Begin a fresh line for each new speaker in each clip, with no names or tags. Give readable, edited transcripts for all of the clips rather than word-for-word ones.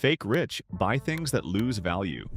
Fake rich buy things that lose value.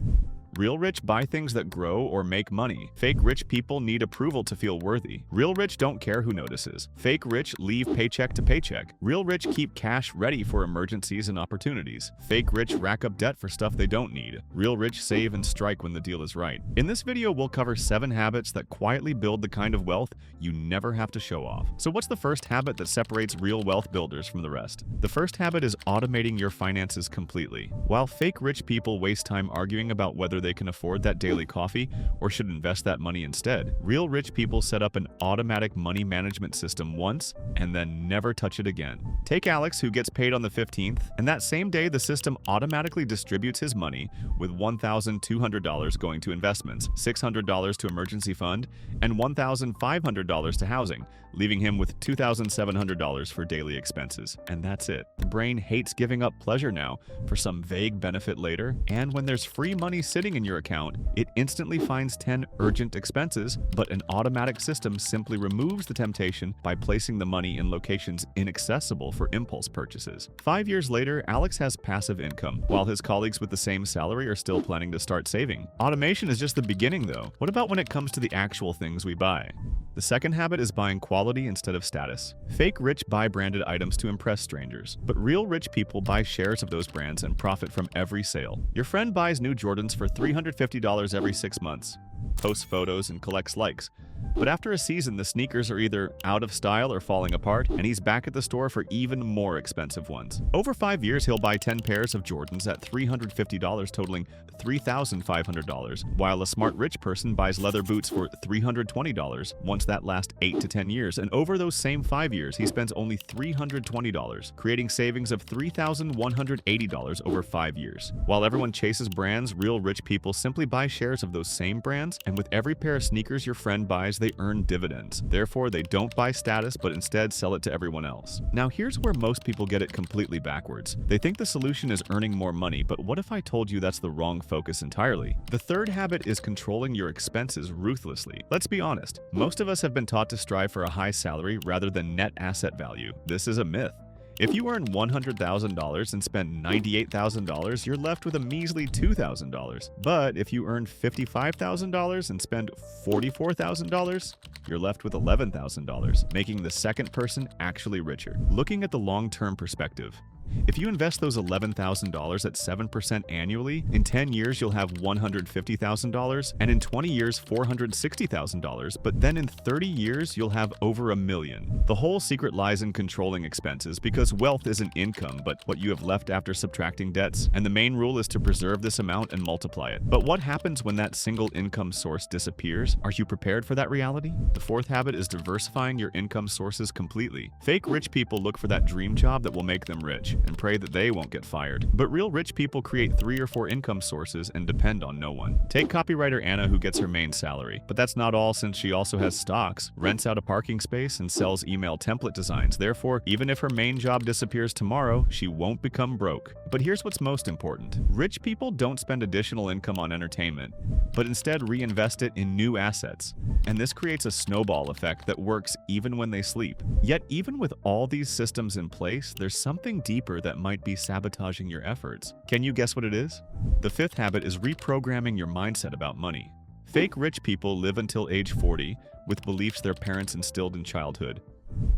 Real rich buy things that grow or make money. Fake rich people need approval to feel worthy. Real rich don't care who notices. Fake rich leave paycheck to paycheck. Real rich keep cash ready for emergencies and opportunities. Fake rich rack up debt for stuff they don't need. Real rich save and strike when the deal is right. In this video, we'll cover 7 habits that quietly build the kind of wealth you never have to show off. So what's the first habit that separates real wealth builders from the rest? The first habit is automating your finances completely. While fake rich people waste time arguing about whether they can afford that daily coffee or should invest that money instead, real rich people set up an automatic money management system once and then never touch it again. Take Alex, who gets paid on the 15th, and that same day the system automatically distributes his money, with $1,200 going to investments, $600 to emergency fund, and $1,500 to housing, leaving him with $2,700 for daily expenses. And that's it. The brain hates giving up pleasure now for some vague benefit later, and when there's free money sitting in your account, it instantly finds 10 urgent expenses, but an automatic system simply removes the temptation by placing the money in locations inaccessible for impulse purchases. 5 years later, Alex has passive income, while his colleagues with the same salary are still planning to start saving. Automation is just the beginning, though. What about when it comes to the actual things we buy? The second habit is buying quality instead of status. Fake rich buy branded items to impress strangers, but real rich people buy shares of those brands and profit from every sale. Your friend buys new Jordans for $350 every 6 months, posts photos and collects likes. But after a season, the sneakers are either out of style or falling apart, and he's back at the store for even more expensive ones. Over 5 years, he'll buy 10 pairs of Jordans at $350, totaling $3,500, while a smart rich person buys leather boots for $320 once that lasts 8 to 10 years, and over those same 5 years, he spends only $320, creating savings of $3,180 over 5 years. While everyone chases brands, real rich people simply buy shares of those same brands, and with every pair of sneakers your friend buys, they earn dividends. Therefore, they don't buy status, but instead sell it to everyone else. Now, here's where most people get it completely backwards. They think the solution is earning more money, but what if I told you that's the wrong focus entirely? The third habit is controlling your expenses ruthlessly. Let's be honest, most of us have been taught to strive for a high salary rather than net asset value. This is a myth. If you earn $100,000 and spend $98,000, you're left with a measly $2,000. But if you earn $55,000 and spend $44,000, you're left with $11,000, making the second person actually richer. Looking at the long-term perspective, if you invest those $11,000 at 7% annually, in 10 years you'll have $150,000, and in 20 years $460,000, but then in 30 years you'll have over $1 million. The whole secret lies in controlling expenses, because wealth isn't income, but what you have left after subtracting debts, and the main rule is to preserve this amount and multiply it. But what happens when that single income source disappears? Are you prepared for that reality? The fourth habit is diversifying your income sources completely. Fake rich people look for that dream job that will make them rich, and pray that they won't get fired. But real rich people create 3 or 4 income sources and depend on no one. Take copywriter Anna, who gets her main salary. But that's not all, since she also has stocks, rents out a parking space, and sells email template designs. Therefore, even if her main job disappears tomorrow, she won't become broke. But here's what's most important. Rich people don't spend additional income on entertainment, but instead reinvest it in new assets. And this creates a snowball effect that works even when they sleep. Yet, even with all these systems in place, there's something deeper that might be sabotaging your efforts. Can you guess what it is? The fifth habit is reprogramming your mindset about money. Fake rich people live until age 40 with beliefs their parents instilled in childhood.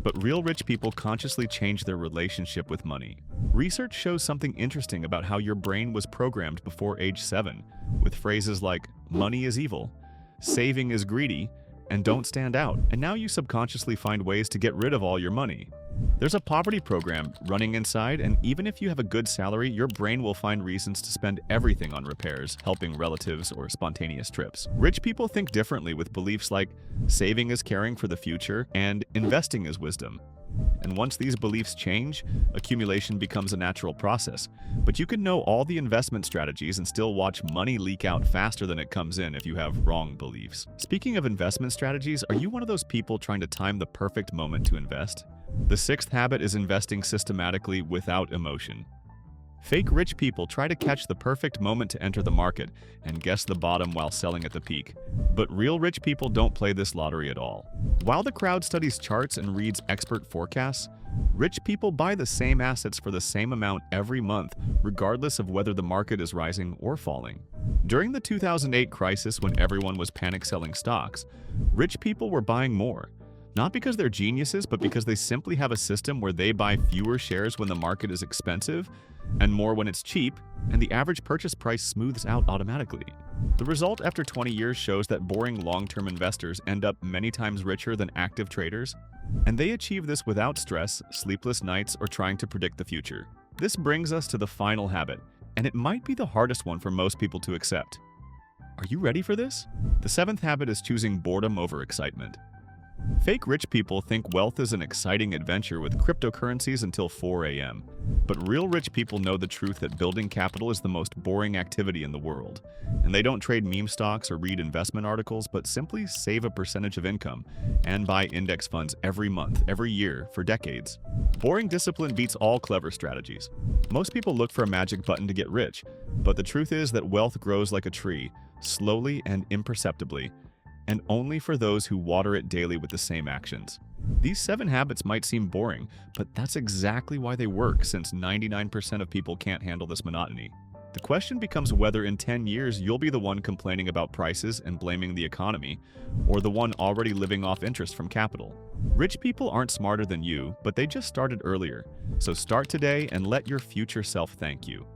But real rich people consciously change their relationship with money. Research shows something interesting about how your brain was programmed before age 7, with phrases like, "money is evil," "saving is greedy," and "don't stand out." And now you subconsciously find ways to get rid of all your money. There's a poverty program running inside, and even if you have a good salary, your brain will find reasons to spend everything on repairs, helping relatives, or spontaneous trips. Rich people think differently, with beliefs like saving is caring for the future and investing is wisdom. And once these beliefs change, accumulation becomes a natural process. But you can know all the investment strategies and still watch money leak out faster than it comes in if you have wrong beliefs. Speaking of investment strategies, are you one of those people trying to time the perfect moment to invest? The sixth habit is investing systematically without emotion. Fake rich people try to catch the perfect moment to enter the market and guess the bottom while selling at the peak. But real rich people don't play this lottery at all. While the crowd studies charts and reads expert forecasts, rich people buy the same assets for the same amount every month, regardless of whether the market is rising or falling. During the 2008 crisis, when everyone was panic selling stocks, rich people were buying more. Not because they're geniuses, but because they simply have a system where they buy fewer shares when the market is expensive and more when it's cheap, and the average purchase price smooths out automatically. The result after 20 years shows that boring long-term investors end up many times richer than active traders, and they achieve this without stress, sleepless nights, or trying to predict the future. This brings us to the final habit, and it might be the hardest one for most people to accept. Are you ready for this? The seventh habit is choosing boredom over excitement. Fake rich people think wealth is an exciting adventure with cryptocurrencies until 4 a.m. But real rich people know the truth that building capital is the most boring activity in the world. And they don't trade meme stocks or read investment articles, but simply save a percentage of income and buy index funds every month, every year, for decades. Boring discipline beats all clever strategies. Most people look for a magic button to get rich, but the truth is that wealth grows like a tree, slowly and imperceptibly, and only for those who water it daily with the same actions. These 7 habits might seem boring, but that's exactly why they work, since 99% of people can't handle this monotony. The question becomes whether in 10 years you'll be the one complaining about prices and blaming the economy, or the one already living off interest from capital. Rich people aren't smarter than you, but they just started earlier. So start today and let your future self thank you.